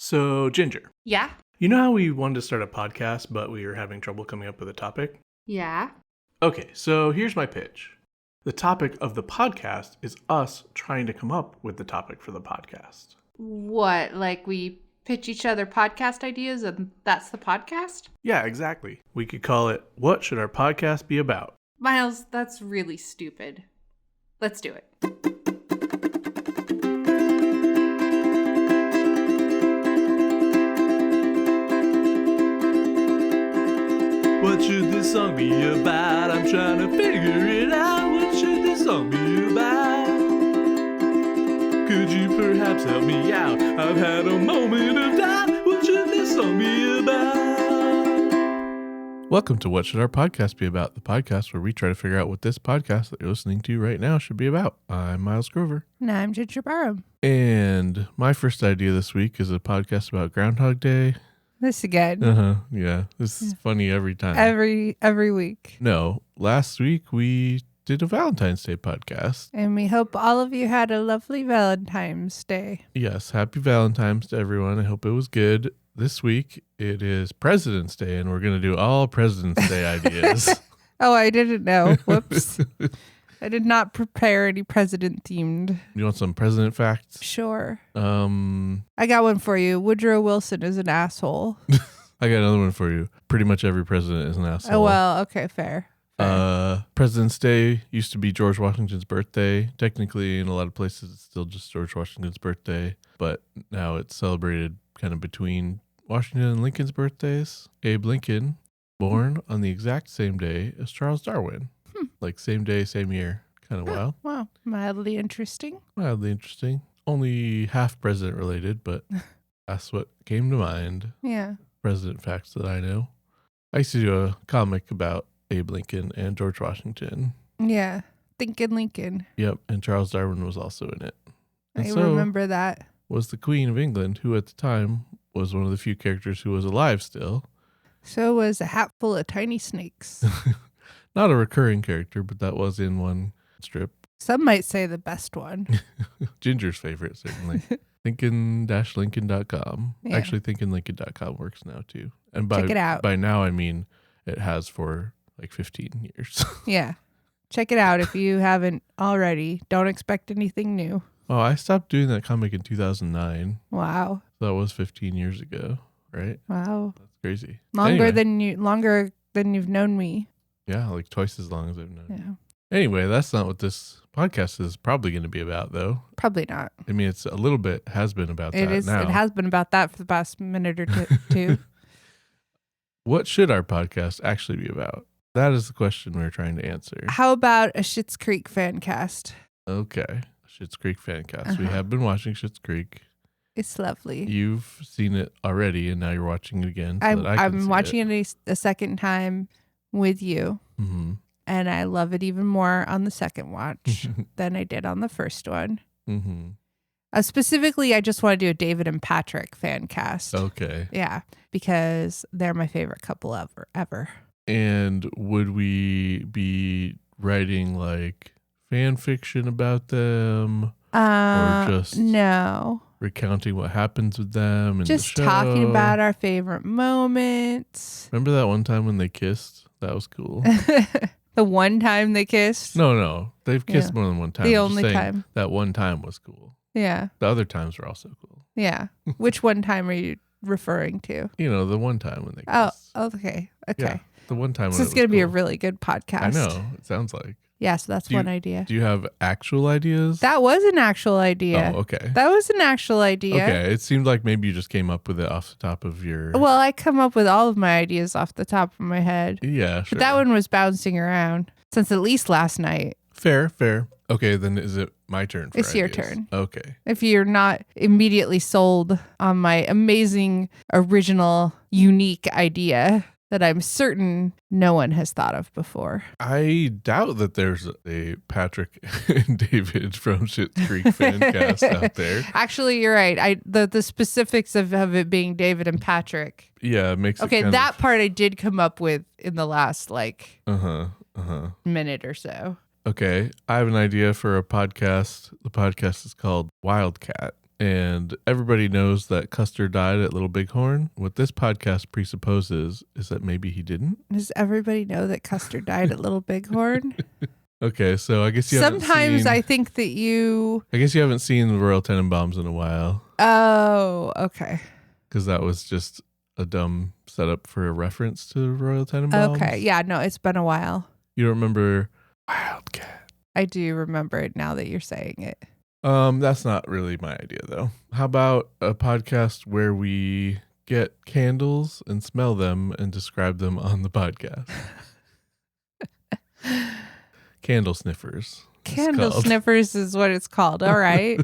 So, Ginger. Yeah? You know how we wanted to start a podcast, but we were having trouble coming up with a topic? Yeah? Okay, so here's my pitch. The topic of the podcast is us trying to come up with the topic for the podcast. What, like we pitch each other podcast ideas and that's the podcast? Yeah, exactly. We could call it, What Should Our Podcast Be About? Miles, that's really stupid. Let's do it. What should this song be about? I'm trying to figure it out. What should this song be about? Could you perhaps help me out? I've had a moment of doubt. What should this song be about? Welcome to What Should Our Podcast Be About? The podcast where we try to figure out what this podcast that you're listening to right now should be about. I'm Miles Grover. And I'm Ginger Barham. And my first idea this week is a podcast about Groundhog Day. This again. Yeah. This is funny every time. Every week. No. Last week we did a Valentine's Day podcast. And we hope all of you had a lovely Valentine's Day. Yes. Happy Valentine's to everyone. I hope it was good. This week it is President's Day and we're going to do all President's Day ideas. Oh, I didn't know. Whoops. I did not prepare any president themed. You want some president facts? Sure. I got one for you. Woodrow Wilson is an asshole. I got another one for you. Pretty much every president is an asshole. Oh, well, okay, fair. President's Day used to be George Washington's birthday. Technically, in a lot of places, it's still just George Washington's birthday. But now it's celebrated kind of between Washington and Lincoln's birthdays. Abe Lincoln, born on the exact same day as Charles Darwin. Like same day, same year. Kind of wild. Wow. Mildly interesting. Mildly interesting. Only half president related, but that's what came to mind. Yeah. President facts that I know. I used to do a comic about Abe Lincoln and George Washington. Yeah. Thinking Lincoln. Yep. And Charles Darwin was also in it. And I remember that. Was the Queen of England, who at the time was one of the few characters who was alive still. So was a hat full of tiny snakes. Not a recurring character, but that was in one strip. Some might say the best one. Ginger's favorite, certainly. Thinkin-Lincoln.com. Yeah. Actually, Thinkinlincoln.com works now, too. And Check it out. By now, I mean it has for like 15 years. Yeah. Check it out if you haven't already. Don't expect anything new. Oh, I stopped doing that comic in 2009. Wow. That was 15 years ago, right? Wow. That's crazy. Longer than you've known me. Yeah, like twice as long as I've known. Yeah. Anyway, that's not what this podcast is probably going to be about, though. Probably not. I mean, it's a little bit has been about that now. It has been about that for the past minute or two. What should our podcast actually be about? That is the question we're trying to answer. How about a Schitt's Creek Fancast? Okay. Schitt's Creek Fancast. We have been watching Schitt's Creek. It's lovely. You've seen it already, and now you're watching it again. So I'm watching it a second time with you. Mm-hmm. And I love it even more on the second watch than I did on the first one. Mm-hmm. Specifically, I just want to do a David and Patrick fan cast. Okay. Yeah, because they're my favorite couple ever. And would we be writing like fan fiction about them? Or just no. recounting what happens with them and just the show? Talking about our favorite moments. Remember that one time when they kissed? That was cool. The one time they kissed? No. They've kissed more than one time. The only time. That one time was cool. Yeah. The other times were also cool. Yeah. Which one time are you referring to? You know, the one time when they kissed. Oh, okay. Yeah, the one time when this is going to be a really good podcast. I know. It sounds like. Yeah, so that's one idea. Do you have actual ideas? That was an actual idea. Oh, okay. That was an actual idea. Okay. It seemed like maybe you just came up with it off the top of your... Well, I come up with all of my ideas off the top of my head. Yeah, sure. But that one was bouncing around since at least last night. Fair. Okay, then is it my turn for It's ideas? your turn. Okay. If you're not immediately sold on my amazing, original, unique idea that I'm certain no one has thought of before. I doubt that there's a Patrick and David from Schitt's Creek Fancast out there. Actually, you're right. The specifics of it being David and Patrick. Yeah, it makes okay, it that part I did come up with in the last minute or so. Okay, I have an idea for a podcast. The podcast is called Wildcat. And everybody knows that Custer died at Little Bighorn. What this podcast presupposes is that maybe he didn't. Does everybody know that Custer died at Little Bighorn? Okay, so I guess you Sometimes I think that you... I guess you haven't seen the Royal Tenenbaums in a while. Oh, okay. Because that was just a dumb setup for a reference to Royal Tenenbaums. Okay, yeah, no, it's been a while. You don't remember Wildcat? I do remember it now that you're saying it. That's not really my idea, though. How about a podcast where we get candles and smell them and describe them on the podcast? Candle Sniffers. Candle Sniffers is what it's called. All right.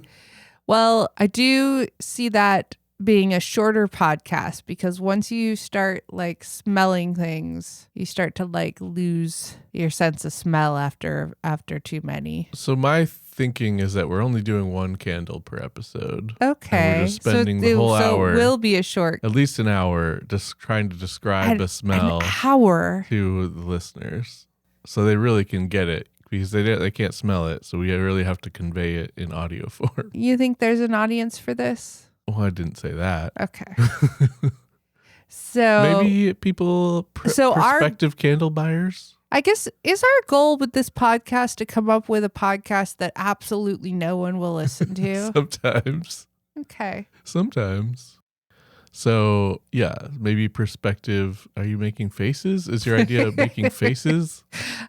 Well, I do see that being a shorter podcast because once you start like smelling things, you start to like lose your sense of smell after too many. So my thinking is that we're only doing one candle per episode. Okay. And we're just spending the whole hour. So it will be a short. At least an hour just trying to describe the smell an hour to the listeners. So they really can get it because they can't smell it. So we really have to convey it in audio form. You think there's an audience for this? Well, I didn't say that. Okay. So maybe people, prospective candle buyers. I guess, is our goal with this podcast to come up with a podcast that absolutely no one will listen to? Sometimes. Okay. Sometimes. So, yeah, maybe perspective. Are you making faces? Is your idea of making faces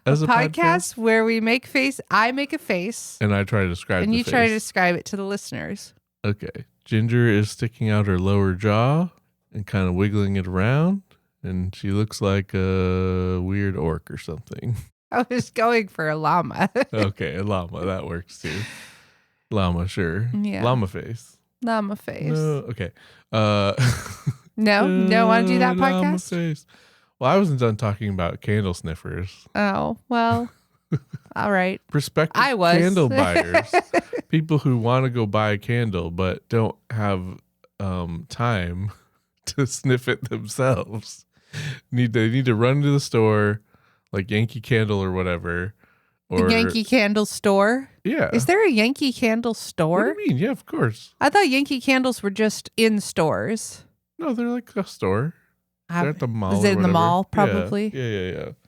as a podcast? Where we make face. I make a face. And I try to describe and the you face. try to describe it to the listeners. Okay. Ginger is sticking out her lower jaw and kind of wiggling it around. And she looks like a weird orc or something. I was going for a llama. Okay, a llama. That works too. Llama, sure. Yeah. Llama face. Llama face. No, okay. No? Don't want to do that llama podcast? face. Well, I wasn't done talking about candle sniffers. Oh, well, all right. Prospective candle buyers. People who want to go buy a candle but don't have time to sniff it themselves. They need to run to the store, like Yankee Candle or whatever. Or the Yankee Candle store? Yeah. Is there a Yankee Candle store? What do you mean? Yeah, of course. I thought Yankee Candles were just in stores. No, they're like a store. They're at the mall. Is it in the whatever. mall, probably?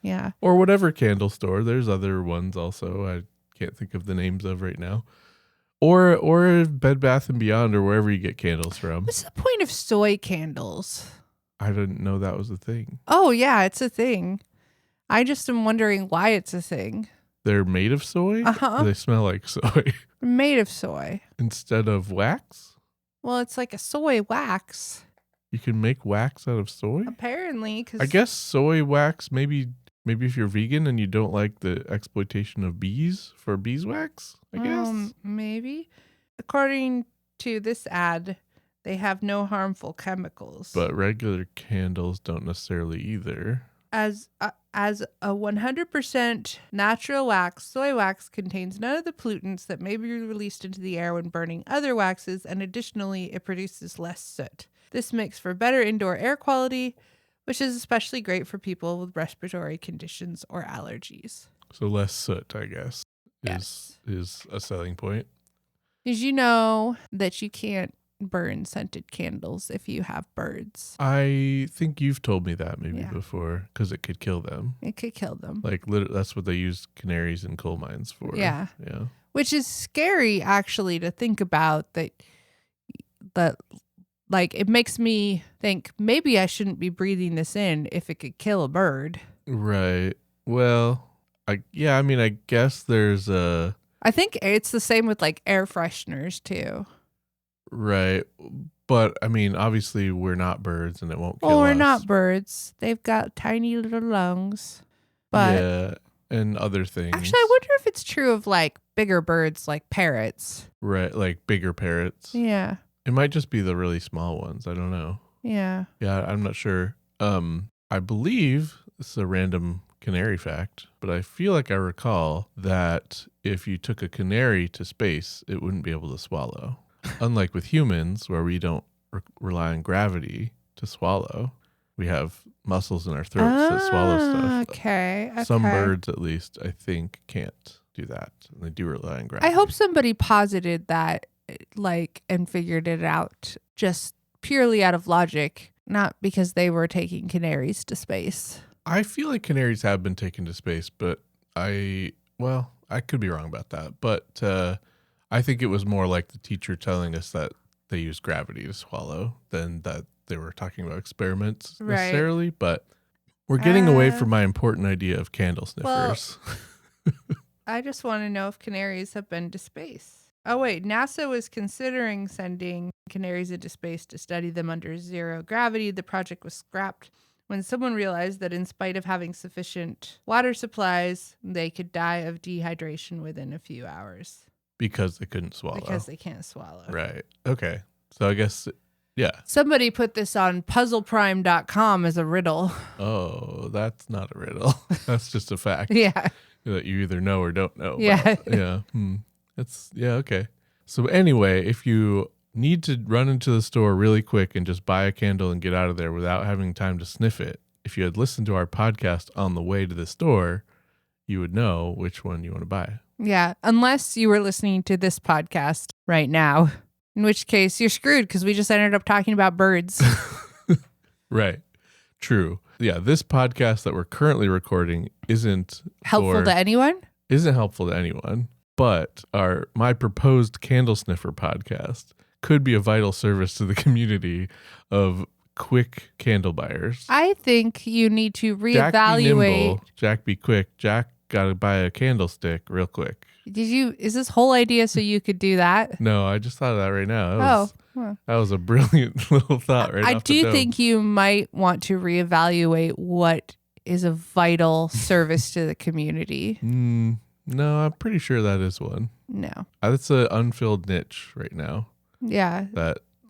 Yeah. Or whatever candle store. There's other ones also. I can't think of the names of right now. Or Bed Bath & Beyond or wherever you get candles from. What's the point of soy candles? I didn't know that was a thing. Oh, yeah, it's a thing. I just am wondering why it's a thing. They're made of soy? Uh-huh. They smell like soy. Made of soy. Instead of wax? Well, it's like a soy wax. You can make wax out of soy? Apparently. 'Cause I guess soy wax, maybe if you're vegan and you don't like the exploitation of bees for beeswax, I guess. Maybe. According to this ad, they have no harmful chemicals. But regular candles don't necessarily either. As a 100% natural wax, soy wax contains none of the pollutants that may be released into the air when burning other waxes, and additionally, it produces less soot. This makes for better indoor air quality, which is especially great for people with respiratory conditions or allergies. So less soot, I guess, Yes. is a selling point. Did you know that you can't burn scented candles if you have birds? I think you've told me that maybe Yeah. before, because it could kill them. It could kill them. Like that's what they use canaries in coal mines for. Yeah. Yeah. Which is scary, actually, to think about that like, it makes me think maybe I shouldn't be breathing this in if it could kill a bird. Right. Well, I guess there's a... I think it's the same with like air fresheners too. Right. But I mean, obviously we're not birds and it won't kill us. Well, we're not birds. They've got tiny little lungs. But yeah, and other things. actually, I wonder if it's true of like bigger birds like parrots. Right, like bigger parrots. Yeah. It might just be the really small ones. I don't know. Yeah. Yeah, I'm not sure. I believe this is a random canary fact, but I feel like I recall that if you took a canary to space, it wouldn't be able to swallow. Unlike with humans, where we don't rely on gravity to swallow, we have muscles in our throats that swallow stuff. Okay. Some birds, at least, I think, can't do that. And they do rely on gravity. I hope somebody posited that and figured it out just purely out of logic, not because they were taking canaries to space. I feel like canaries have been taken to space, but I could be wrong about that. But I think it was more like the teacher telling us that they use gravity to swallow than that they were talking about experiments necessarily. Right. But we're getting away from my important idea of candle sniffers. Well, I just want to know if canaries have been to space. Oh, wait. NASA was considering sending canaries into space to study them under zero gravity. The project was scrapped when someone realized that in spite of having sufficient water supplies, they could die of dehydration within a few hours. Because they couldn't swallow. Because they can't swallow. Right. Okay. So I guess, yeah. Somebody put this on puzzleprime.com as a riddle. Oh, that's not a riddle. That's just a fact. Yeah. That you either know or don't know. Yeah. Yeah. Okay. So anyway, if you need to run into the store really quick and just buy a candle and get out of there without having time to sniff it, if you had listened to our podcast on the way to the store, you would know which one you want to buy. Yeah, unless you were listening to this podcast right now, in which case you're screwed because we just ended up talking about birds. Right. True. Yeah, this podcast that we're currently recording isn't helpful to anyone? Isn't helpful to anyone, but my proposed candle sniffer podcast could be a vital service to the community of quick candle buyers. I think you need to reevaluate. Jack be quick. Jack got to buy a candlestick real quick. Is this whole idea so you could do that? No, I just thought of that right now. That was a brilliant little thought right I do think you might want to reevaluate what is a vital service to the community. No, I'm pretty sure that is one. No. That's an unfilled niche right now. Yeah.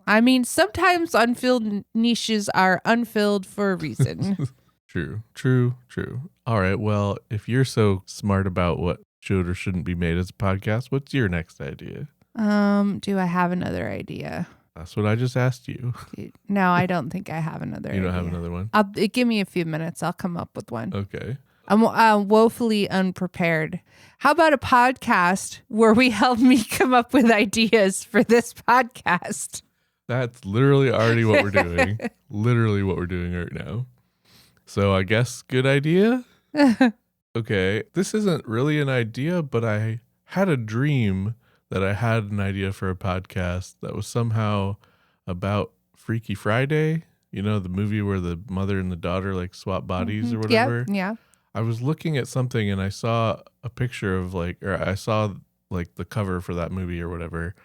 I mean, sometimes unfilled niches are unfilled for a reason. True. All right. Well, if you're so smart about what should or shouldn't be made as a podcast, what's your next idea? Do I have another idea? That's what I just asked you. No, I don't think I have another idea. You don't have another one? Give me a few minutes. I'll come up with one. Okay. I'm woefully unprepared. How about a podcast where we help me come up with ideas for this podcast? That's literally already what we're doing. Literally what we're doing right now. So I guess good idea? Okay. This isn't really an idea, but I had a dream that I had an idea for a podcast that was somehow about Freaky Friday. You know, the movie where the mother and the daughter like swap bodies or whatever. Yeah. I was looking at something and I saw a picture of I saw the cover for that movie or whatever.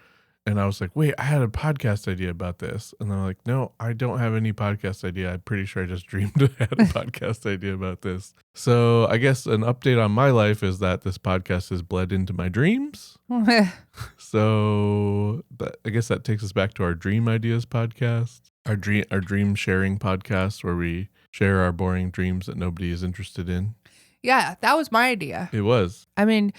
And I was like, wait, I had a podcast idea about this. And I'm like, no, I don't have any podcast idea. I'm pretty sure I just dreamed I had a podcast idea about this. So I guess an update on my life is that this podcast has bled into my dreams. So I guess that takes us back to our Dream Ideas podcast, our dream sharing podcast where we share our boring dreams that nobody is interested in. Yeah, that was my idea. It was. I mean,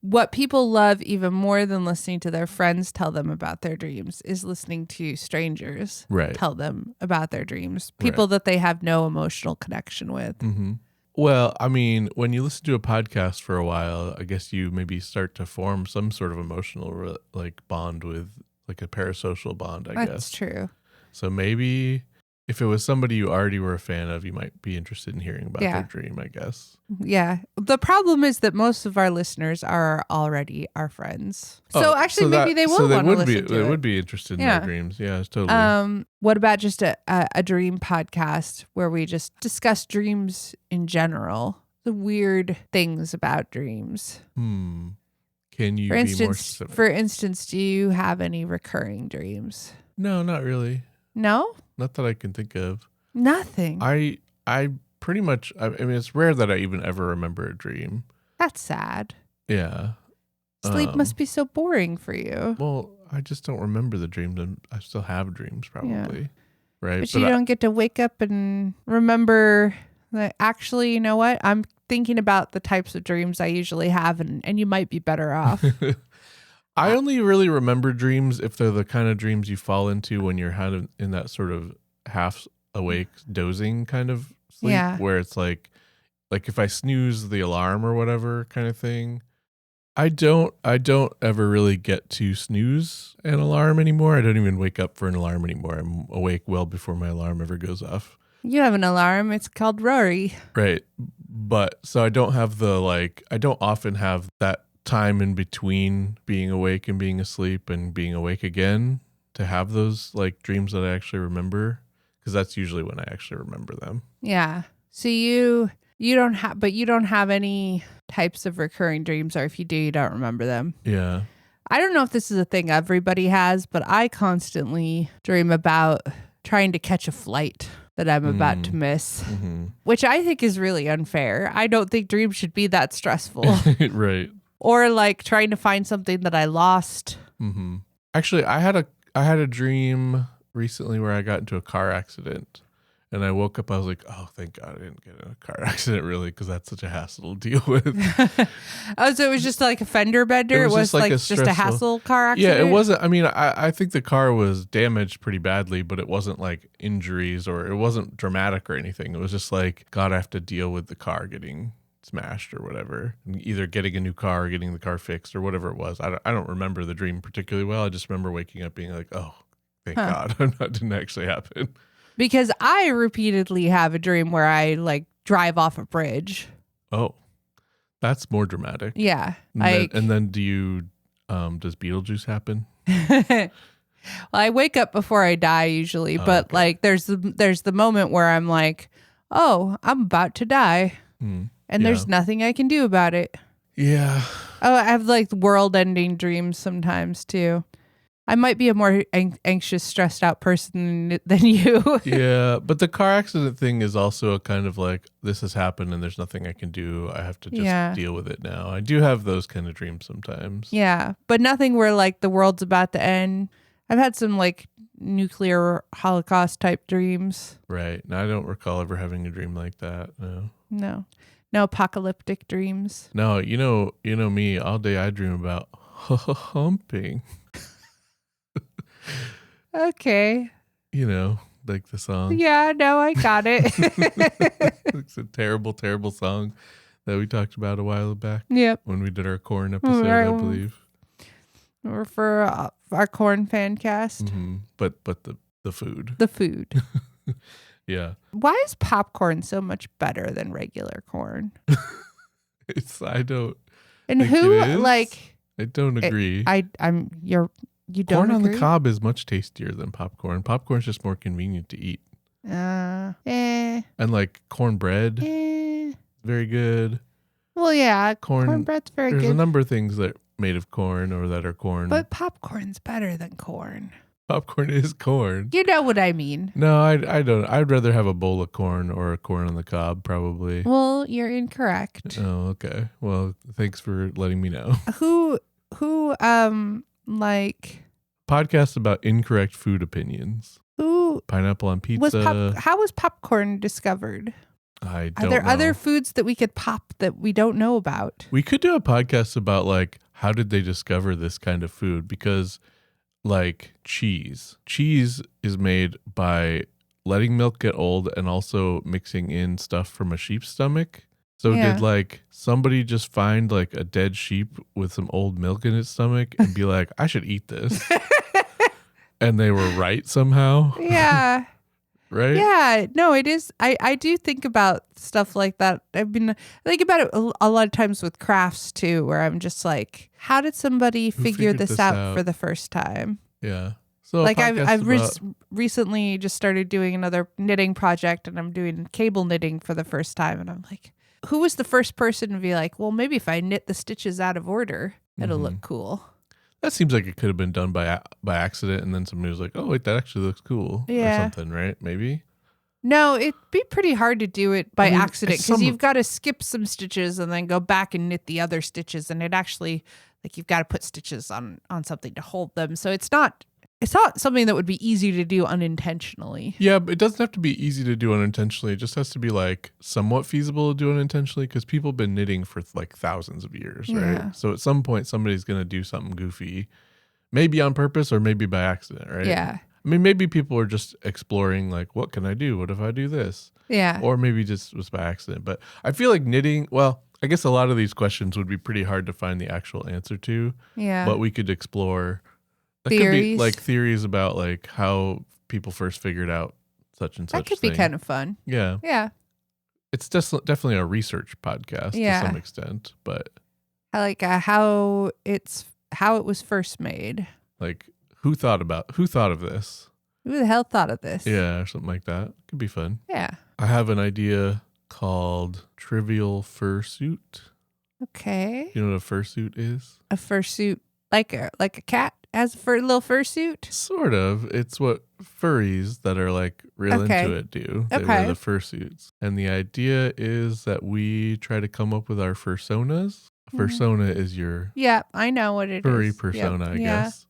what people love even more than listening to their friends tell them about their dreams is listening to strangers tell them about their dreams. People that they have no emotional connection with. Mm-hmm. Well, I mean, when you listen to a podcast for a while, I guess you maybe start to form some sort of emotional bond with a parasocial bond, I guess. That's true. So maybe if it was somebody you already were a fan of, you might be interested in hearing about their dream, I guess. Yeah. The problem is that most of our listeners are already our friends. So actually, maybe they will want to listen to it. They would be interested in their dreams. Yeah, totally. What about just a dream podcast where we just discuss dreams in general? The weird things about dreams. Can you be more specific? For instance, do you have any recurring dreams? No, not really. No? Not that I can think of. Nothing. I pretty much, I mean, it's rare that I even ever remember a dream. That's sad. Yeah. Sleep must be so boring for you. Well, I just don't remember the dreams. And I still have dreams probably. Yeah. Right. But you don't get to wake up and remember that actually, you know what? I'm thinking about the types of dreams I usually have and you might be better off. I only really remember dreams if they're the kind of dreams you fall into when you're in that sort of half awake dozing kind of sleep where it's like if I snooze the alarm or whatever kind of thing, I don't ever really get to snooze an alarm anymore. I don't even wake up for an alarm anymore. I'm awake well before my alarm ever goes off. You have an alarm. It's called Rory. Right. But so I don't have I don't often have that time in between being awake and being asleep and being awake again to have those like dreams that I actually remember, because that's usually when I actually remember them. Yeah. So you don't have any types of recurring dreams, or if you do, you don't remember them. Yeah. I don't know if this is a thing everybody has, but I constantly dream about trying to catch a flight that I'm about to miss, which I think is really unfair. I don't think dreams should be that stressful. Right. Or like trying to find something that I lost. Mm-hmm. Actually, I had a dream recently where I got into a car accident. And I woke up, I was like, oh, thank God I didn't get in a car accident, really, because that's such a hassle to deal with. Oh, so it was just like a fender bender? It was like just a hassle car accident? Yeah, it wasn't. I mean, I think the car was damaged pretty badly, but it wasn't like injuries, or it wasn't dramatic or anything. It was just like, God, I have to deal with the car getting smashed or whatever, and either getting a new car or getting the car fixed or whatever it was. I don't remember the dream particularly well. I just remember waking up being like, oh, thank God that didn't actually happen. Because I repeatedly have a dream where I like drive off a bridge. Oh, that's more dramatic. Yeah. And then do you, does Beetlejuice happen? Well, I wake up before I die usually, but okay. Like there's the moment where I'm like, oh, I'm about to die. And there's nothing I can do about it. Yeah. Oh, I have like world ending dreams sometimes too. I might be a more anxious, stressed out person than you. Yeah, but the car accident thing is also a kind of like, this has happened and there's nothing I can do. I have to just deal with it now. I do have those kind of dreams sometimes. Yeah, but nothing where like the world's about to end. I've had some like nuclear holocaust type dreams. Right. Now, I don't recall ever having a dream like that. No apocalyptic dreams. No, you know me, all day I dream about humping. Okay. You know, like the song. Yeah, no, I got it. It's a terrible, terrible song that we talked about a while back. Yep. When we did our corn episode, I believe. Or for our corn fancast. Mm-hmm. But the food. The food. Yeah. Why is popcorn so much better than regular corn? I don't. And who like? I don't agree. You don't corn agree? On the cob is much tastier than popcorn. Popcorn's just more convenient to eat. And like cornbread, very good. Well, yeah, cornbread's very good. There's a number of things that are made of corn or that are corn. But popcorn's better than corn. Popcorn is corn. You know what I mean. No, I don't. I'd rather have a bowl of corn or a corn on the cob, probably. Well, you're incorrect. Oh, okay. Well, thanks for letting me know. Who like podcast about incorrect food opinions. Who pineapple on pizza? How was popcorn discovered? I don't know. Are there other foods that we could pop that we don't know about? We could do a podcast about like how did they discover this kind of food, because like cheese is made by letting milk get old and also mixing in stuff from a sheep's stomach. So did like somebody just find like a dead sheep with some old milk in its stomach and be like, I should eat this? And they were right somehow? Yeah. Right? Yeah. No, it is. I do think about stuff like that. I think about it a lot of times with crafts too, where I'm just like, how did somebody figure this out for the first time? Yeah. So like I've recently just started doing another knitting project, and I'm doing cable knitting for the first time. And I'm like, who was the first person to be like, well, maybe if I knit the stitches out of order, it'll look cool. That seems like it could have been done by accident, and then somebody was like, oh, wait, that actually looks cool. Yeah. Or something, right? Maybe? No, it'd be pretty hard to do it by accident, because you've got to skip some stitches and then go back and knit the other stitches. And it actually, like, you've got to put stitches on something to hold them. So it's not something that would be easy to do unintentionally. Yeah, but it doesn't have to be easy to do unintentionally. It just has to be like somewhat feasible to do unintentionally, because people have been knitting for like thousands of years, right? So at some point, somebody's going to do something goofy, maybe on purpose or maybe by accident, right? Yeah. I mean, maybe people are just exploring like, what can I do? What if I do this? Yeah. Or maybe just was by accident. But I feel like knitting, well, I guess a lot of these questions would be pretty hard to find the actual answer to. Yeah. But we could explore Theories. Could be like theories about like how people first figured out such and such. That could be kind of fun. Yeah. Yeah. It's definitely a research podcast to some extent, but I like how it was first made. Like who thought of this? Who the hell thought of this? Yeah, or something like that. Could be fun. Yeah. I have an idea called Trivial Fursuit. Okay. You know what a fursuit is? A fursuit, like a cat has a little fursuit? Sort of. It's what furries that are like real into it do. They wear the fursuits. And the idea is that we try to come up with our fursonas. Fursona is your I know what it furry is. persona, I guess.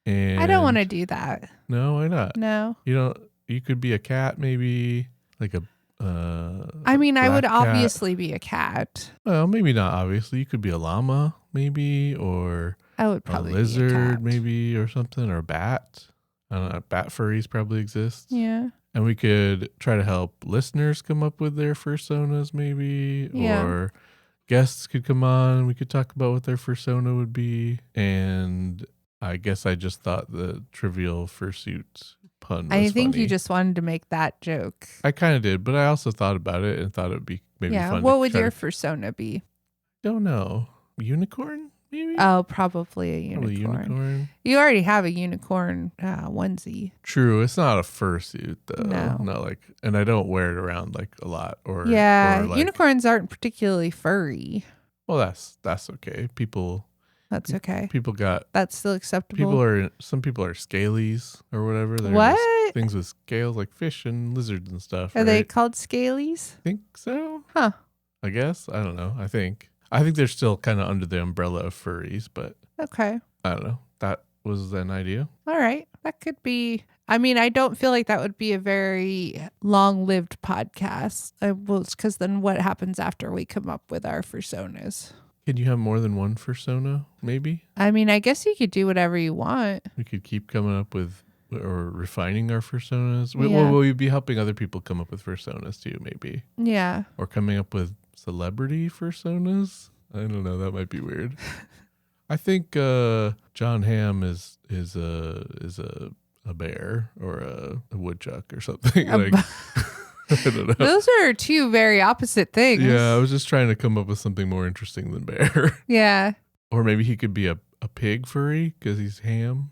And I don't want to do that. No, why not? No. You could be a cat, maybe like a I mean, I would cat. obviously be a cat. Well, maybe not obviously. You could be a llama, maybe, or I would probably a lizard, be a cat. maybe, or something, or a bat. I don't know. Bat furries probably exist. Yeah. And we could try to help listeners come up with their fursonas, maybe, or guests could come on. We could talk about what their fursona would be. And I guess I just thought the Trivial Fursuit pun was I think funny. you just wanted to make that joke. I kind of did, but I also thought about it and thought it would be maybe fun. What would your fursona be? Don't know. Unicorn, maybe? Oh, probably a unicorn. Probably unicorn. You already have a unicorn onesie. True. It's not a fursuit, though. No. Not like, and I don't wear it around like a lot. Or like, unicorns aren't particularly furry. Well, that's okay. That's okay. People got. That's still acceptable. Some people are scalies or whatever. They're What? just things with scales like fish and lizards and stuff. Are they called scalies? I think so. Huh. I guess. I don't know. I think they're still kind of under the umbrella of furries, but Okay. I don't know. That was an idea. All right. That could be. I mean, I don't feel like that would be a very long-lived podcast. Because then what happens after we come up with our personas? Could you have more than one fursona, maybe? I mean, I guess you could do whatever you want. We could keep coming up with or refining our fursonas. Yeah. Will we be helping other people come up with fursonas too, maybe? Yeah. Or coming up with celebrity fursonas? I don't know. That might be weird. I think John Hamm is a bear or a woodchuck or something. I don't know. Those are two very opposite things. Yeah, I was just trying to come up with something more interesting than bear. Yeah. Or maybe he could be a pig furry because he's ham.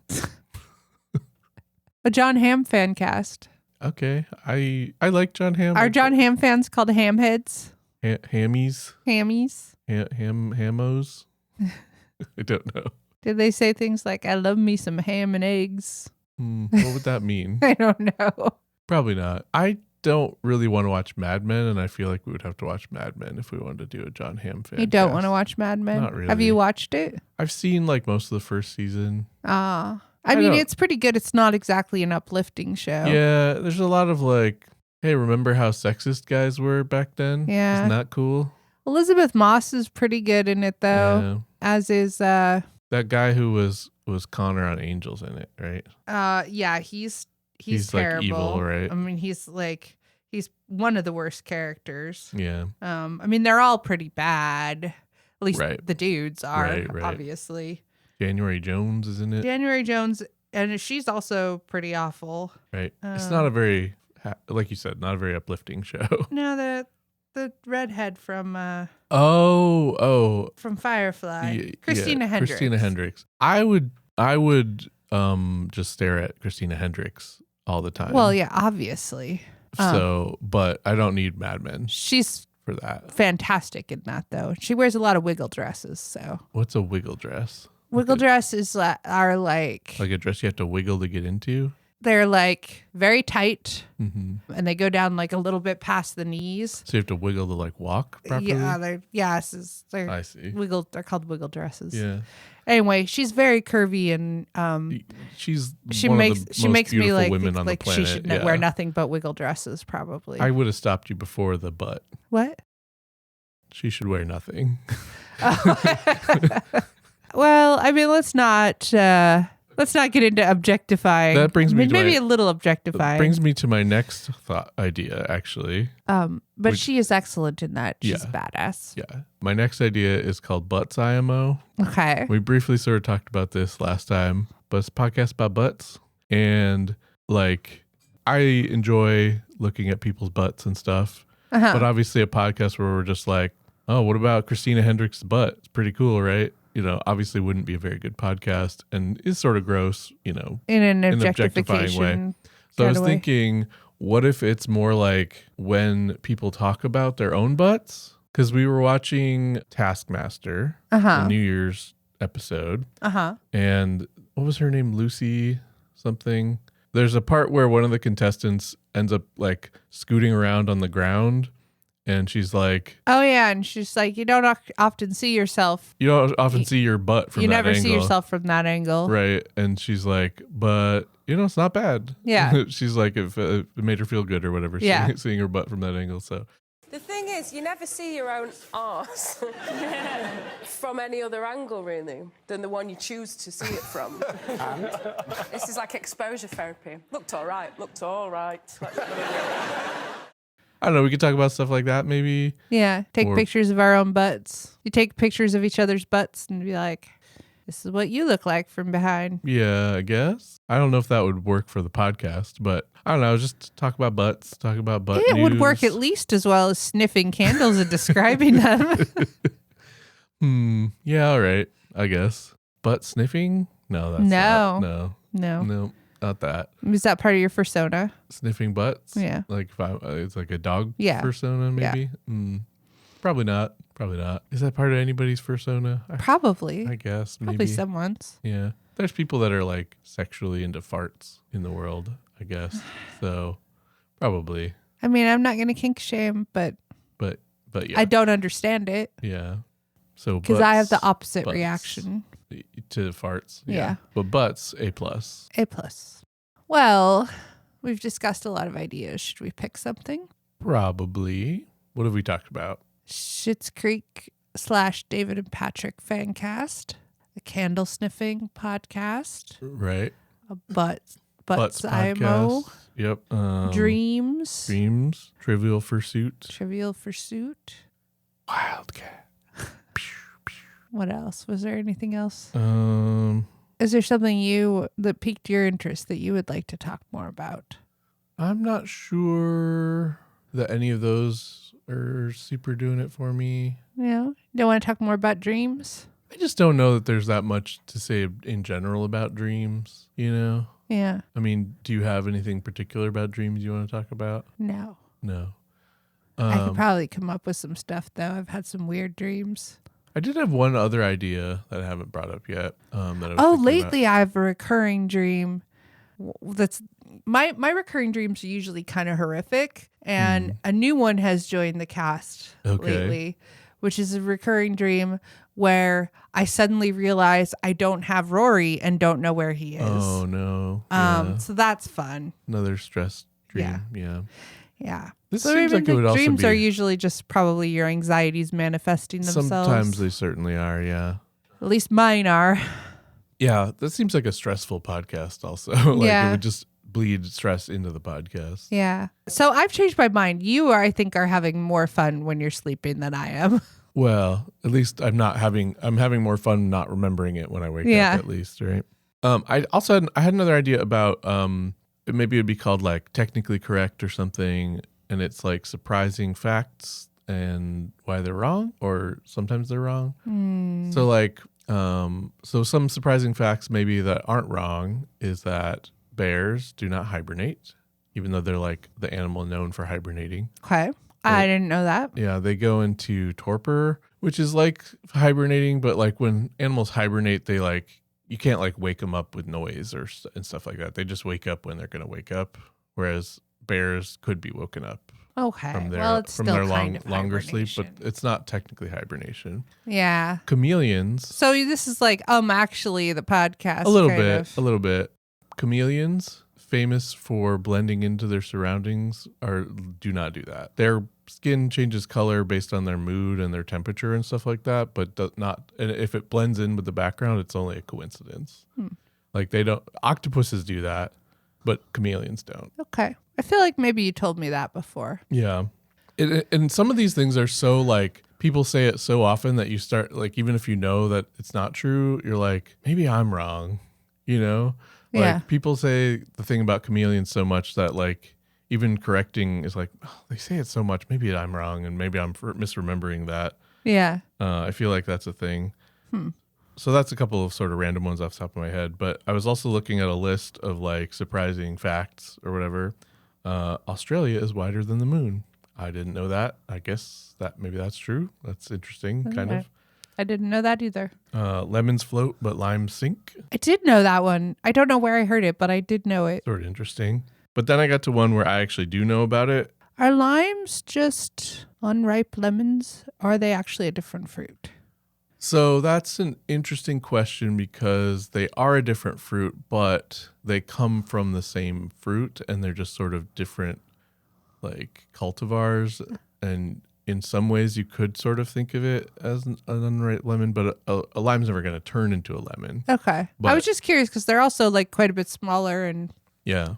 A John Hamm Fancast. Okay. I like John Hamm. Are John Hamm fans called hamheads? Hammies? Hammies? Hamos? I don't know. Did they say things like, I love me some ham and eggs? What would that mean? I don't know. Probably not. I don't really want to watch Mad Men, and I feel like we would have to watch Mad Men if we wanted to do a John Hamm fan. You don't want to watch Mad Men? Not really. Have you watched it? I've seen like most of the first season. I mean, it's pretty good. It's not exactly an uplifting show. Yeah, there's a lot of like, hey, remember how sexist guys were back then? Yeah. Isn't that cool? Elizabeth Moss is pretty good in it, though. Yeah. As is that guy who was Connor on Angels in it, right? yeah, he's terrible. like evil, right? I mean, he's one of the worst characters. Yeah. I mean, they're all pretty bad. At least Right. the dudes are, Right. obviously. January Jones is in it. January Jones, and she's also pretty awful. Right. It's not a very, like you said, not a very uplifting show. No, the redhead from from Firefly, Christina Hendricks. Christina Hendricks. I would just stare at Christina Hendricks all the time. Well, yeah, obviously. But I don't need Mad Men She's for that. fantastic in that, though. She wears a lot of wiggle dresses, so. What's a wiggle dress? Wiggle dresses are like a dress you have to wiggle to get into? they're like very tight, Mm-hmm. and they go down like a little bit past the knees. So you have to wiggle to like walk properly? Yeah, they're I see. They're called wiggle dresses. Yeah. Anyway, she's very curvy and she makes me like women think on like the planet. she should yeah. wear nothing but wiggle dresses probably. I would have stopped you before the butt. What? She should wear nothing. Well, I mean, let's not. Let's not get into objectifying. That brings me to maybe my- a little objectifying. Brings me to my next idea, actually. But she is excellent in that. She's Yeah. badass. Yeah. My next idea is called Butts IMO. Okay. We briefly sort of talked about this last time, but it's a podcast about butts. And like, I enjoy looking at people's butts and stuff. But obviously a podcast where we're just like, oh, what about Christina Hendricks' butt? It's pretty cool, right? You know, obviously wouldn't be a very good podcast and is sort of gross, you know, In an in an objectifying objectification. So I was kind of way. thinking, what if it's more like when people talk about their own butts? Because we were watching Taskmaster, the New Year's episode. And what was her name? Lucy something. There's a part where one of the contestants ends up like scooting around on the ground. And she's like, Oh, yeah. And she's like, you don't often see yourself. you don't often see your butt from You that never angle. see yourself from that angle. Right. And she's like, but, you know, it's not bad. Yeah. She's like, if it made her feel good or whatever, Yeah. seeing her butt from that angle. So The thing is, you never see your own arse from any other angle, really, than the one you choose to see it from. This is like exposure therapy. Looked all right. I don't know. We could talk about stuff like that, maybe. Yeah. Take Or- pictures of our own butts. You take pictures of each other's butts and be like, this is what you look like from behind. Yeah, I guess. I don't know if that would work for the podcast, but I don't know. Just talk about butts, talk about butt It would work news. at least as well as sniffing candles and describing them. Yeah, all right. I guess. Butt sniffing? No, that's No. not. No. No, not that. Is that part of your persona? Sniffing butts? Yeah. Like if it's like a dog Yeah. persona, maybe? Probably not. Probably not. Is that part of anybody's persona? Probably. I guess maybe. Probably someone's. Yeah. There's people that are like sexually into farts in the world, I guess. So probably. I mean, I'm not going to kink shame, but But yeah. I don't understand it Yeah. So because I have the butts opposite butts. reaction. to farts. Yeah. But butts, A+. A+. Well, we've discussed a lot of ideas. Should we pick something? Probably. What have we talked about? Schitt's Creek / David and Patrick Fancast, a candle sniffing podcast, Right. a butts IMO, podcast. Yep. dreams, Trivial Fursuit. Trivial Fursuit. Wildcat. What else? Was there anything else? Um, Is there something that piqued your interest that you would like to talk more about? I'm not sure that any of those are super doing it for me. You don't want to talk more about dreams? I just don't know that there's that much to say in general about dreams, you know? Yeah. I mean, do you have anything particular about dreams you want to talk about? No. No. I could probably come up with some stuff, though. I've had some weird dreams. I did have one other idea that I haven't brought up yet. That I was thinking about. Lately I have a recurring dream that's my recurring dreams are usually kind of horrific, and a new one has joined the cast lately, which is a recurring dream where I suddenly realize I don't have Rory and don't know where he is. Oh no. Yeah. So that's fun. Another stress dream. Yeah. Yeah. This so seems I like it would also dreams be- are usually just probably your anxieties manifesting themselves. Sometimes they certainly are, yeah. At least mine are. Yeah, that seems like a stressful podcast also. Like Yeah. it would just bleed stress into the podcast. Yeah. So I've changed my mind. You, I think, are having more fun when you're sleeping than I am. Well, at least I'm having more fun not remembering it when I wake Yeah. up at least, right? I had another idea about maybe it'd be called like technically correct or something, and it's like surprising facts and why they're wrong, or sometimes they're wrong. So like so some surprising facts maybe that aren't wrong is that bears do not hibernate, even though they're like the animal known for hibernating. Okay. I didn't know that. Yeah, they go into torpor, which is like hibernating, but like when animals hibernate, they like you can't like wake them up with noise and stuff like that. They just wake up when they're going to wake up, whereas bears could be woken up Okay. from their Well, it's from still their kind of longer sleep, but hibernation. it's not technically hibernation. Yeah. Chameleons, So this is like actually the podcast. a little kind bit, of. a little bit. Chameleons, famous for blending into their surroundings, do not do that. Their skin changes color based on their mood and their temperature and stuff like that, but does not. And if it blends in with the background, it's only a coincidence. Like octopuses do that, but chameleons don't. Okay. I feel like maybe you told me that before. Yeah. And some of these things are so like, people say it so often that you start like, even if you know that it's not true, you're like, maybe I'm wrong, you know? Like Yeah. people say the thing about chameleons so much that like even correcting is like, oh, they say it so much, maybe I'm wrong and maybe I'm misremembering that. Yeah. I feel like that's a thing. So that's a couple of sort of random ones off the top of my head. But I was also looking at a list of like surprising facts or whatever. Australia is wider than the moon. I didn't know that. I guess that maybe that's true. That's interesting, kind of. I didn't know that either. Lemons float, but limes sink. I did know that one. I don't know where I heard it, but I did know it. Sort of interesting. But then I got to one where I actually do know about it. Are limes just unripe lemons? Or are they actually a different fruit? So that's an interesting question because they are a different fruit, but they come from the same fruit and they're just sort of different like cultivars. And in some ways you could sort of think of it as an unripe lemon, but a lime's never going to turn into a lemon. Okay. But I was just curious because they're also like quite a bit smaller and yeah.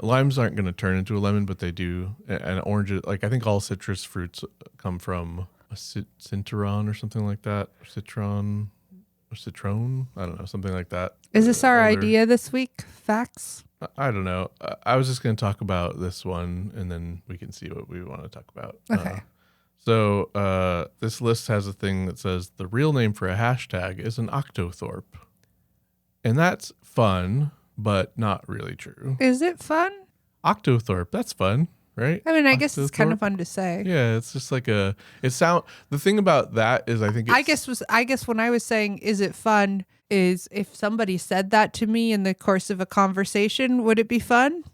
Limes aren't going to turn into a lemon, but they do. And oranges, like I think all citrus fruits come from a citron or something like that. Citron or citron. I don't know. Something like that. Is this our Older. idea this week? Facts? I don't know. I was just going to talk about this one and then we can see what we want to talk about. Okay. So this list has a thing that says the real name for a hashtag is an octothorpe. And that's fun, but not really true. Is it fun? Octothorpe, that's fun, right? I mean, I guess it's kind of Octothorpe? fun to say. Yeah, it's just like the thing about that is I think it's, I guess when I was saying, is it fun, is if somebody said that to me in the course of a conversation, would it be fun?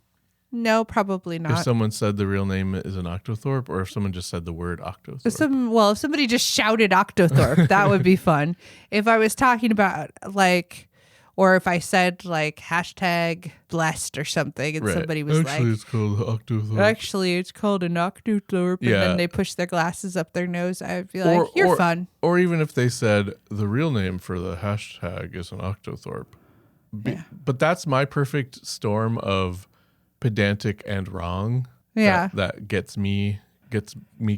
No, probably if not. someone said the real name is an octothorpe or if someone just said the word octothorpe. If somebody just shouted Octothorpe, that would be fun. If I was talking about like, or if I said like hashtag blessed or something and Right. somebody was Actually, like, it's called octothorpe. actually, it's called an Octothorpe. Yeah. And then they push their glasses up their nose. I'd be like, you're or, fun. Or even if they said the real name for the hashtag is an octothorpe. Yeah. But that's my perfect storm of pedantic and wrong. Yeah. That gets me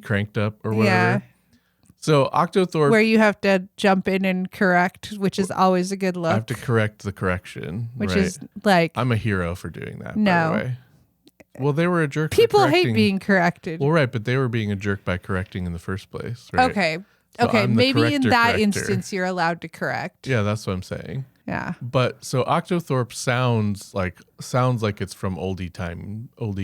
cranked up or whatever. Yeah. So octothorpe, Where you have to jump in and correct, which is always a good look. I have to correct the correction. which right? is like, I'm a hero for doing that, No. by the way. Well, they were a jerk. for people hate correcting- being corrected. Well, right, but they were being a jerk by correcting in the first place, right? Okay. So Okay. I'm the Maybe in corrector. that instance, you're allowed to correct. Yeah, that's what I'm saying. Yeah. But so Octothorpe sounds like it's from oldie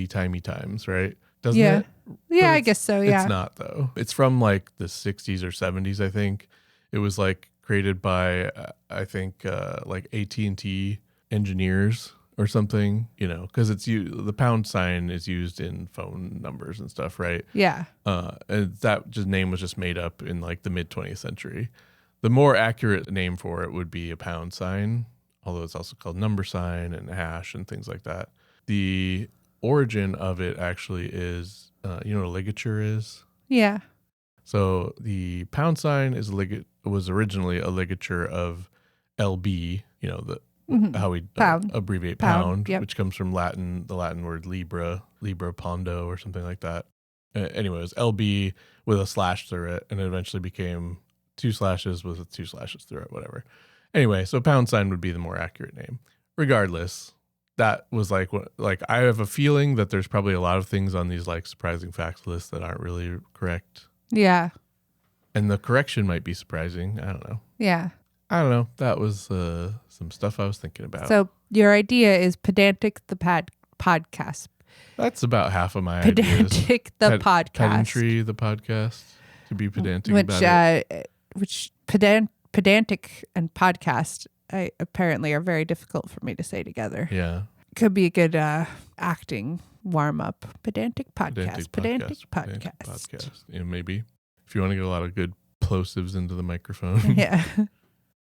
timey times, right? Doesn't Yeah. it? Yeah, I It's- guess so. Yeah. It's not though. It's from like the 60s or 70s, I think. It was like created by I think like AT&T engineers or something, you know, because the pound sign is used in phone numbers and stuff, right? Yeah. And that name was just made up in like the mid 20th century. The more accurate name for it would be a pound sign, although it's also called number sign and hash and things like that. The origin of it actually is, you know what a ligature is? Yeah. So the pound sign was originally a ligature of LB, you know, how we Pound. abbreviate Pound, pound, yep. which comes from the Latin word libra pondo or something like that. Anyway, it was LB with a slash through it, and it eventually became 2 slashes with 2 slashes through it, whatever. Anyway, so pound sign would be the more accurate name. Regardless, that was like I have a feeling that there's probably a lot of things on these like surprising facts lists that aren't really correct. Yeah. And the correction might be surprising. I don't know. Yeah. I don't know. That was some stuff I was thinking about. So your idea is Pedantic the Podcast. That's about half of my ideas. Pedantic the Podcast. Pedantry the podcast. To be pedantic about it. Which pedantic and podcast apparently are very difficult for me to say together. Yeah. Could be a good acting warm up. Pedantic podcast. Pedantic podcast. Yeah, maybe. If you want to get a lot of good plosives into the microphone. Yeah.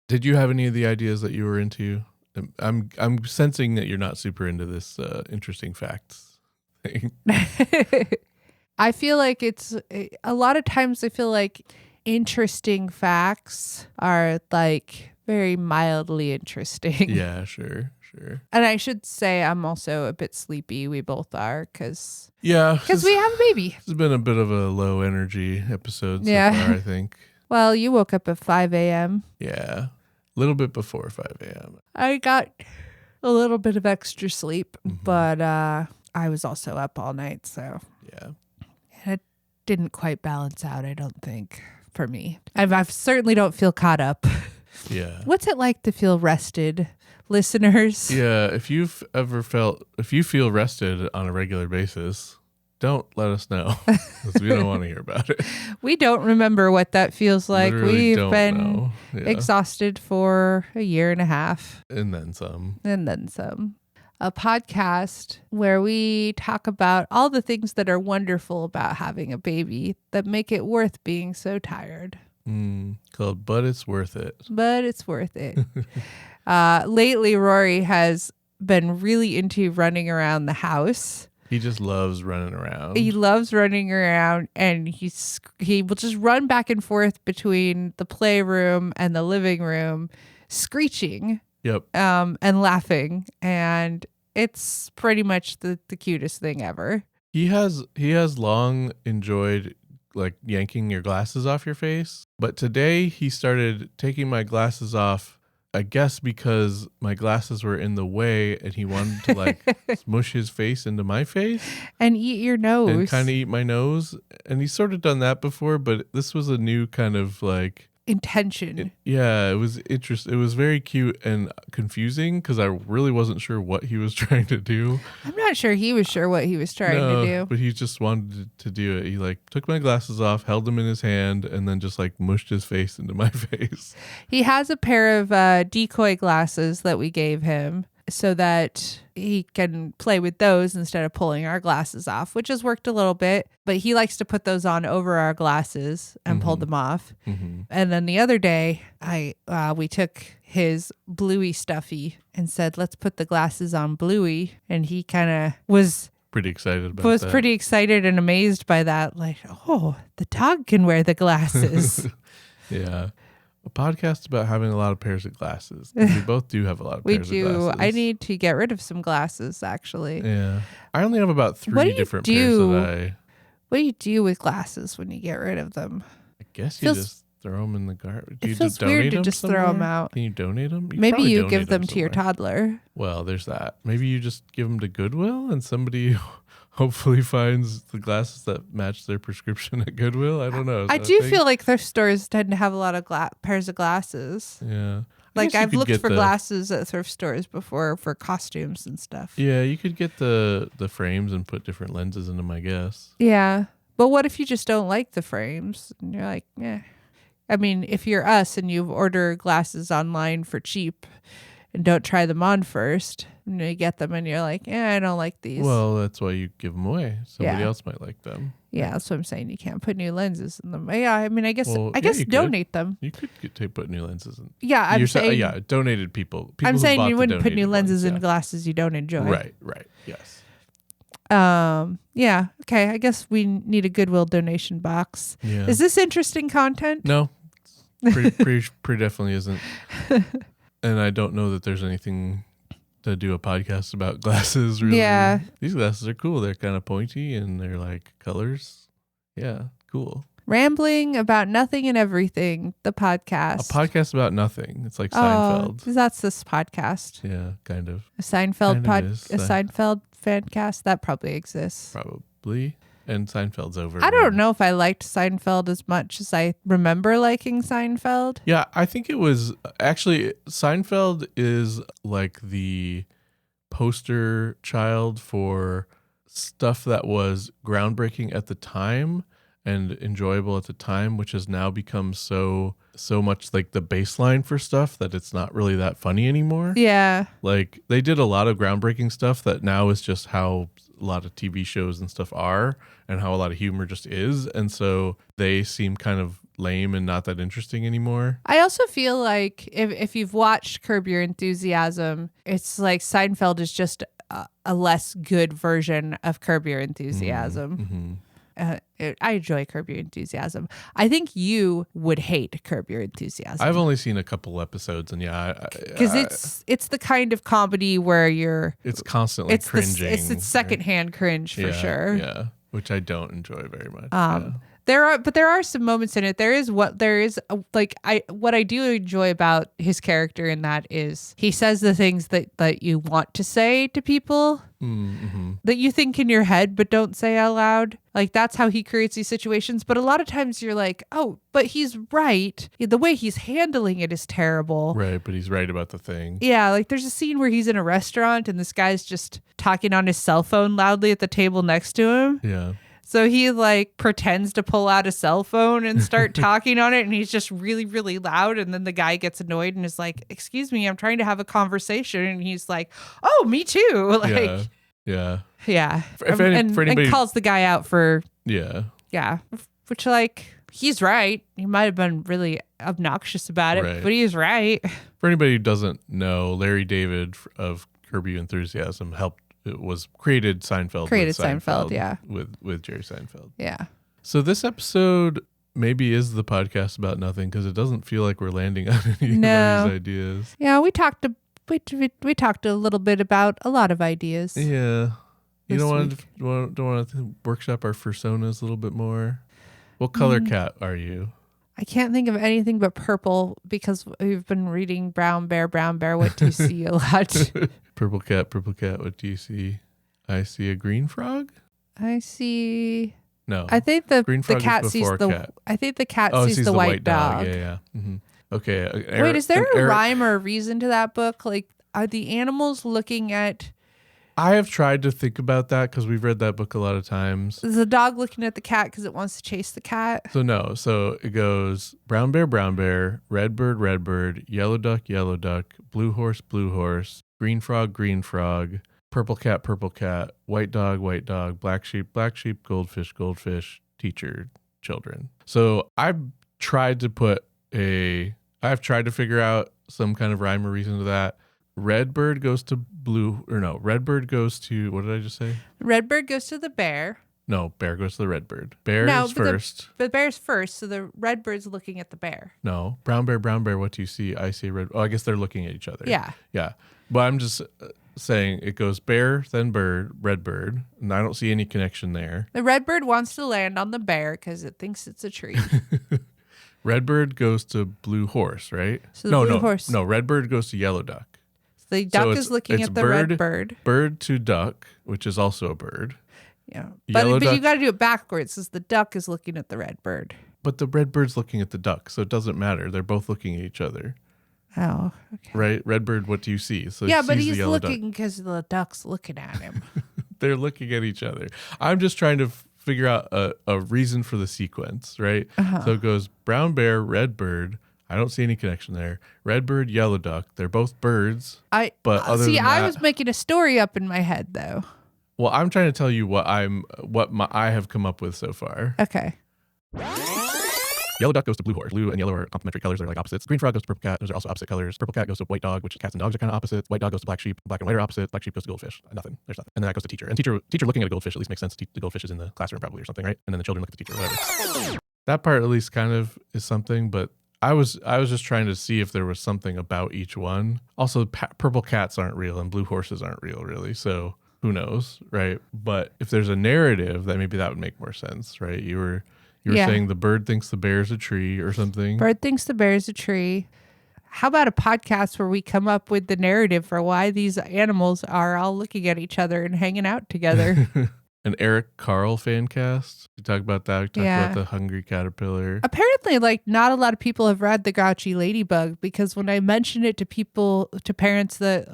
Did you have any of the ideas that you were into? I'm sensing that you're not super into this interesting facts thing. I feel like it's a lot of times I feel like interesting facts are like very mildly interesting. Yeah, sure. And I should say I'm also a bit sleepy. We both are because we have a baby. It's been a bit of a low energy episode so Yeah. far, I think. Well, you woke up at 5 a.m. Yeah, a little bit before 5 a.m. I got a little bit of extra sleep, but I was also up all night, so Yeah. it didn't quite balance out, I don't think, for me. I certainly don't feel caught up. Yeah. What's it like to feel rested, listeners? Yeah, if you feel rested on a regular basis, don't let us know because we don't want to hear about it. We don't remember what that feels like. Literally We've don't been know. Yeah. exhausted for a year and a half. And then some. And then some. A podcast where we talk about all the things that are wonderful about having a baby that make it worth being so tired. Called But It's Worth It. But it's worth it. Lately, Rory has been really into running around the house. He just loves running around. He loves running around, and he will just run back and forth between the playroom and the living room, screeching. Yep. And laughing, and it's pretty much the cutest thing ever. He has long enjoyed like yanking your glasses off your face, but today he started taking my glasses off, I guess because my glasses were in the way and he wanted to like smush his face into my face and eat your nose and kind of eat my nose. And he's sort of done that before, but this was a new kind of like intention. It was interesting. It was very cute and confusing because I really wasn't sure what he was trying to do. I'm not sure he was sure what he was trying to do. But he just wanted to do it. He like took my glasses off, held them in his hand, and then just like mushed his face into my face. He has a pair of decoy glasses that we gave him so that he can play with those instead of pulling our glasses off, which has worked a little bit. But he likes to put those on over our glasses and pull them off. And then the other day, we took his Bluey stuffy and said, let's put the glasses on Bluey. And he kind of was pretty excited about that. Pretty excited and amazed by that. Like, oh, the dog can wear the glasses. Yeah. A podcast about having a lot of pairs of glasses. We both do have a lot of pairs of glasses. I need to get rid of some glasses, actually. Yeah. I only have about 3 different pairs that What do you do with glasses when you get rid of them? I guess you just throw them in the garbage. It feels weird to just throw them out. Can you donate them? Maybe you give them to your toddler. Well, there's that. Maybe you just give them to Goodwill and somebody hopefully finds the glasses that match their prescription at Goodwill. I don't know. I do feel like thrift stores tend to have a lot of pairs of glasses. Yeah. Like I've looked for glasses at thrift stores before for costumes and stuff. Yeah, you could get the frames and put different lenses in them, I guess. Yeah. But what if you just don't like the frames? And you're like, yeah. I mean, if you're us and you order glasses online for cheap and don't try them on first, and you get them and you're like, yeah, I don't like these. Well, that's why you give them away. Somebody else might like them. Yeah, that's what I'm saying. You can't put new lenses in them. Yeah, I mean, I guess you donate them. You could put new lenses in. Yeah, I'm saying. Donated people. I'm saying you wouldn't put new lenses in glasses you don't enjoy. Right. Yes. Yeah. Okay. I guess we need a Goodwill donation box. Yeah. Is this interesting content? No. Pretty definitely isn't. And I don't know that there's anything to do a podcast about glasses, really. Yeah. These glasses are cool. They're kind of pointy and they're like colors. Yeah, cool. Rambling about nothing and everything, the podcast. A podcast about nothing. It's like Seinfeld. That's this podcast. Yeah, kind of. A Seinfeld a Seinfeld Fancast. That probably exists. Probably. And Seinfeld's over. I don't know if I liked Seinfeld as much as I remember liking Seinfeld. Yeah, I think it was actually Seinfeld is like the poster child for stuff that was groundbreaking at the time and enjoyable at the time, which has now become so much like the baseline for stuff that it's not really that funny anymore. Yeah. Like they did a lot of groundbreaking stuff that now is just how a lot of TV shows and stuff are and how a lot of humor just is. And so they seem kind of lame and not that interesting anymore. I also feel like if you've watched Curb Your Enthusiasm, it's like Seinfeld is just a less good version of Curb Your Enthusiasm. I enjoy Curb Your Enthusiasm. I think you would hate Curb Your Enthusiasm. I've only seen a couple episodes, and because it's the kind of comedy where it's constantly cringing. It's secondhand cringe for sure. Yeah, which I don't enjoy very much. There are some moments in it. What I do enjoy about his character in that is he says the things that you want to say to people that you think in your head but don't say out loud. Like that's how he creates these situations. But a lot of times you're like, oh, but he's right. The way he's handling it is terrible. Right, but he's right about the thing. Yeah, like there's a scene where he's in a restaurant and this guy's just talking on his cell phone loudly at the table next to him. Yeah. So he like pretends to pull out a cell phone and start talking on it, and he's just really, really loud. And then the guy gets annoyed and is like, "Excuse me, I'm trying to have a conversation." And he's like, "Oh, me too." Like, yeah. And calls the guy out for which like he's right. He might have been really obnoxious about it, but he's right. For anybody who doesn't know, Larry David of Curb Your Enthusiasm created Seinfeld. Yeah, with Jerry Seinfeld. Yeah. So this episode maybe is the podcast about nothing because it doesn't feel like we're landing on any of these ideas. Yeah, we talked a little bit about a lot of ideas. Yeah. You don't want to workshop our personas a little bit more? What color cat are you? I can't think of anything but purple because we've been reading Brown Bear, What Do You See a lot. Purple cat, what do you see? I see a green frog? I see... No. I think the green frog cat is sees before the... cat. I think the cat sees the white dog. Yeah. Mm-hmm. Okay. Wait, is there a rhyme or a reason to that book? Like, are the animals looking at... I have tried to think about that because we've read that book a lot of times. Is the dog looking at the cat because it wants to chase the cat? So it goes brown bear, red bird, yellow duck, blue horse, green frog, purple cat, white dog, black sheep, goldfish, teacher, children. So I've tried to figure out some kind of rhyme or reason to that. Red bird goes to red bird goes to, what did I just say? Red bird goes to the bear. No, bear goes to the red bird. Bear is first. But bear's first, so the red bird's looking at the bear. No, brown bear, what do you see? I see a red. Oh, I guess they're looking at each other. Yeah. Yeah. But I'm just saying it goes bear, then bird, red bird, and I don't see any connection there. The red bird wants to land on the bear because it thinks it's a tree. Red bird goes to blue horse, right? So the blue horse. No, red bird goes to yellow duck. The duck is looking at the red bird. Bird to duck, which is also a bird. Yeah. But you got to do it backwards since the duck is looking at the red bird. But the red bird's looking at the duck, so it doesn't matter. They're both looking at each other. Oh, okay. Right? Red bird, what do you see? So yeah, but he's looking because the duck's looking at him. They're looking at each other. I'm just trying to figure out a reason for the sequence, right? Uh-huh. So it goes brown bear, red bird. I don't see any connection there. Red bird, yellow duck. They're both birds. I was making a story up in my head though. Well, I'm trying to tell you what I have come up with so far. Okay. Yellow duck goes to blue horse. Blue and yellow are complementary colors. They're like opposites. Green frog goes to purple cat. Those are also opposite colors. Purple cat goes to white dog, which cats and dogs are kind of opposites. White dog goes to black sheep. Black and white are opposites. Black sheep goes to goldfish. Nothing. There's nothing. And then that goes to teacher. And teacher looking at a goldfish at least makes sense. The goldfish is in the classroom probably or something, right? And then the children look at the teacher, whatever. That part at least kind of is something, but I was just trying to see if there was something about each one. Also, purple cats aren't real and blue horses aren't real, really. So who knows, right? But if there's a narrative, that maybe that would make more sense, right? You were saying the bird thinks the bear's a tree or something. Bird thinks the bear's a tree. How about a podcast where we come up with the narrative for why these animals are all looking at each other and hanging out together? An Carle Fancast. We talk about that. We talk about the hungry caterpillar. Apparently, like, not a lot of people have read The Grouchy Ladybug because when I mentioned it to parents that,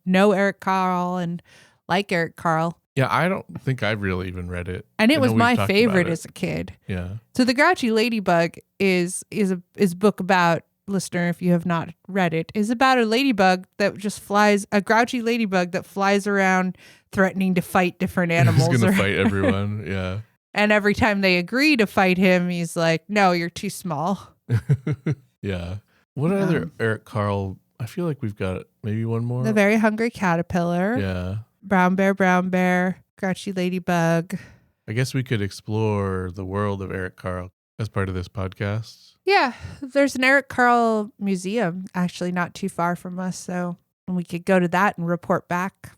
know Eric Carle and like Eric Carle. Yeah, I don't think I've really even read it. And it was my favorite as a kid. Yeah. So The Grouchy Ladybug is a book about, listener, if you have not read it, is about a ladybug that just a grouchy ladybug that flies around threatening to fight different animals. He's going to fight everyone, yeah. And every time they agree to fight him, he's like, no, you're too small. Yeah. What other Eric Carle? I feel like we've got maybe one more. The Very Hungry Caterpillar. Yeah. Brown Bear, Grouchy Ladybug. I guess we could explore the world of Eric Carle as part of this podcast. Yeah, there's an Eric Carle museum actually not too far from us, so we could go to that and report back.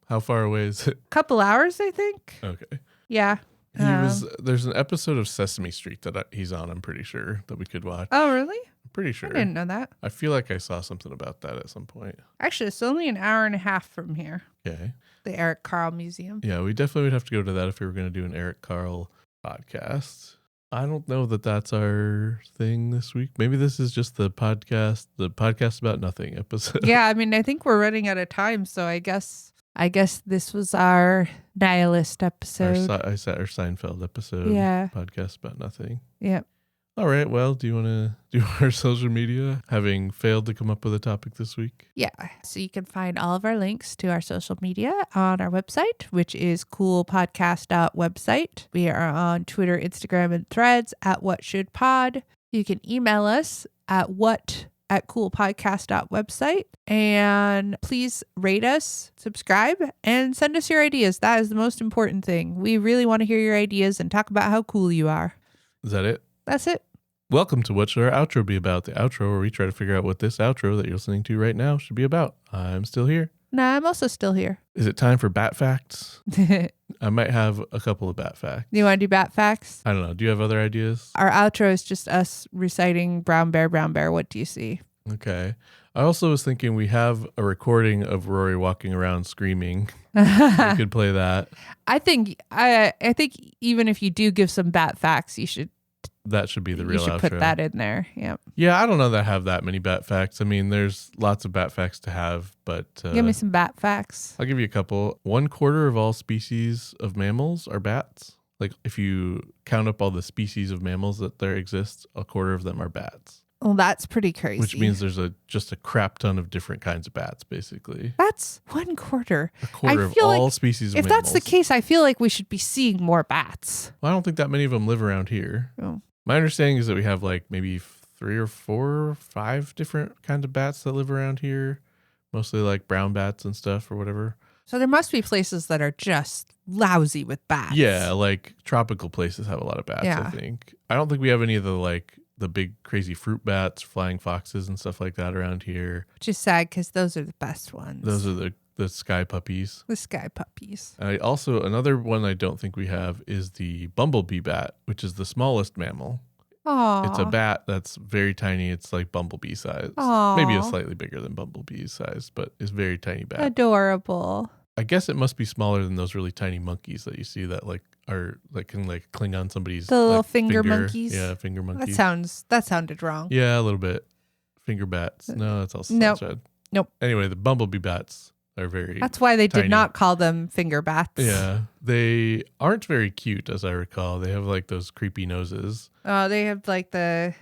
How far away is it? Couple hours, I think. Okay. Yeah. There's an episode of Sesame Street that he's on, I'm pretty sure, that we could watch. Oh, really? I'm pretty sure. I didn't know that. I feel like I saw something about that at some point. Actually, it's only an hour and a half from here. Okay. The Eric Carle Museum. Yeah, we definitely would have to go to that if we were going to do an Eric Carle podcast. I don't know that that's our thing this week. Maybe this is just the podcast about nothing episode. Yeah, I mean, I think we're running out of time, so I guess this was our nihilist episode. Our Seinfeld episode. Yeah. Podcast about nothing. Yeah. All right. Well, do you want to do our social media, having failed to come up with a topic this week? Yeah. So you can find all of our links to our social media on our website, which is coolpodcast.website. We are on Twitter, Instagram, and Threads at whatshouldpod. You can email us at coolpodcast.website. And please rate us, subscribe, and send us your ideas. That is the most important thing. We really want to hear your ideas and talk about how cool you are. Is that it? That's it. Welcome to What Should Our Outro Be About? The outro where we try to figure out what this outro that you're listening to right now should be about. I'm still here. Nah, I'm also still here. Is it time for bat facts? You I might have a couple of bat facts. want to do bat facts? I don't know. Do you have other ideas? Our outro is just us reciting Brown Bear, Brown Bear, what do you see? Okay. I also was thinking we have a recording of Rory walking around screaming. We could play that. I think even if you do give some bat facts, That should be the real you should outro. put that in there. Yeah. Yeah, I don't know that I have that many bat facts. I mean, there's lots of bat facts to have, but Give me some bat facts. I'll give you a couple. 1/4 of all species of mammals are bats. Like if you count up all the species of mammals that there exist, 1/4 of them are bats. Well, that's pretty crazy. Which means there's just a crap ton of different kinds of bats, basically. That's 1/4. 1/4 of all species of if mammals. that's the case, I feel like we should be seeing more bats. Well, I don't think that many of them live around here. Oh. My understanding is that we have like maybe 3 or 4 or 5 different kinds of bats that live around here. Mostly like brown bats and stuff or whatever. So there must be places that are just lousy with bats. Yeah, like tropical places have a lot of bats, Yeah. I think. I don't think we have any of the big crazy fruit bats, flying foxes and stuff like that around here. Which is sad because those are the best ones. Those are the sky puppies. The sky puppies. Another one I don't think we have is the bumblebee bat, which is the smallest mammal. Oh, It's a bat that's very tiny. It's like bumblebee size. Aw. Maybe a slightly bigger than bumblebee size, but it's very tiny bat. adorable. I guess it must be smaller than those really tiny monkeys that you see that can cling on somebody's The little finger monkeys? Yeah, finger monkeys. That sounded wrong. Yeah, a little bit. Finger bats. No, that's also Nope. sad. Nope. Anyway, the bumblebee bats are very That's why they tiny. did not call them finger bats. Yeah. They aren't very cute, as I recall. They have like those creepy noses. Oh, they have like I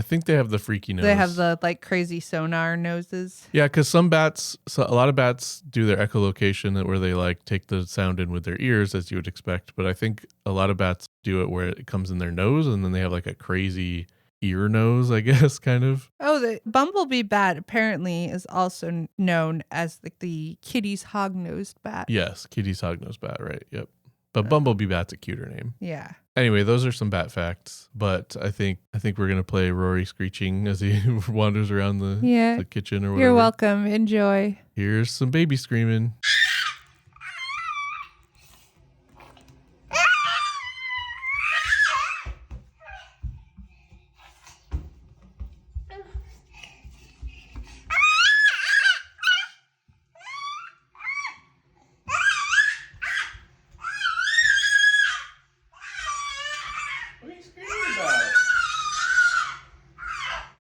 think they have the freaky nose. they have the like crazy sonar noses. Yeah, because a lot of bats do their echolocation where they like take the sound in with their ears, as you would expect. But I think a lot of bats do it where it comes in their nose, and then they have like a crazy ear nose, I guess, kind of. Oh, the bumblebee bat apparently is also known as the Kitty's hog-nosed bat. Yes, Kitty's hognose bat, right? Yep. But bumblebee bat's a cuter name. Yeah. Anyway, those are some bat facts. But I think we're gonna play Rory screeching as he wanders around the kitchen or whatever. You're welcome. Enjoy. Here's some baby screaming.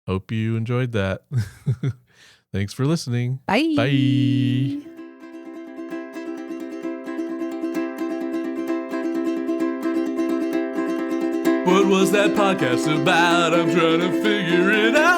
Hope you enjoyed that. Thanks for listening. Bye. Bye. What was that podcast about? I'm trying to figure it out.